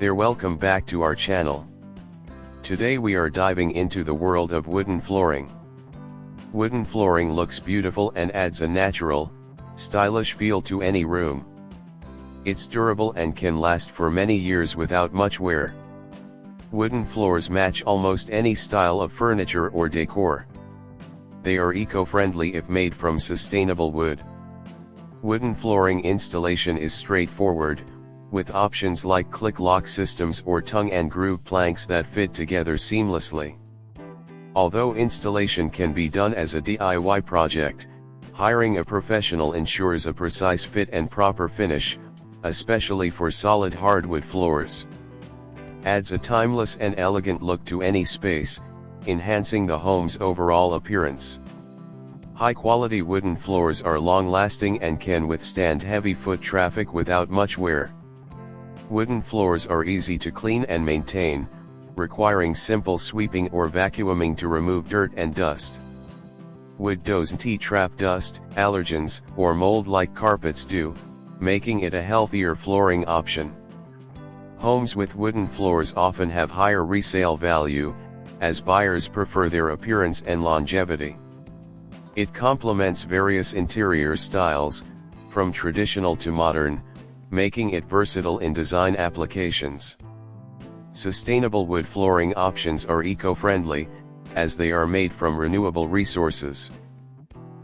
there, welcome back to our channel. Today we are diving into the world of wooden flooring. Wooden flooring looks beautiful and adds a natural, stylish feel to any room. It's durable and can last for many years without much wear. Wooden floors match almost any style of furniture or decor. They are eco-friendly if made from sustainable wood. Wooden flooring installation is straightforward, with options like click-lock systems or tongue and groove planks that fit together seamlessly. Although installation can be done as a DIY project, hiring a professional ensures a precise fit and proper finish, especially for solid hardwood floors. Adds a timeless and elegant look to any space, enhancing the home's overall appearance. High-quality wooden floors are long-lasting and can withstand heavy foot traffic without much wear. Wooden floors are easy to clean and maintain, requiring simple sweeping or vacuuming to remove dirt and dust. Wood doesn't trap dust, allergens, or mold like carpets do, making it a healthier flooring option. Homes with wooden floors often have higher resale value, as buyers prefer their appearance and longevity. It complements various interior styles, from traditional to modern, making it versatile in design applications. Sustainable wood flooring options are eco-friendly, as they are made from renewable resources.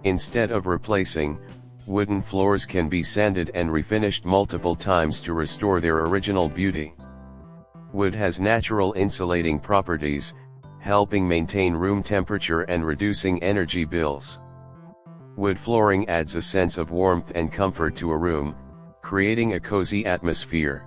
Instead of replacing, wooden floors can be sanded and refinished multiple times to restore their original beauty. Wood has natural insulating properties, helping maintain room temperature and reducing energy bills. Wood flooring adds a sense of warmth and comfort to a room, creating a cozy atmosphere.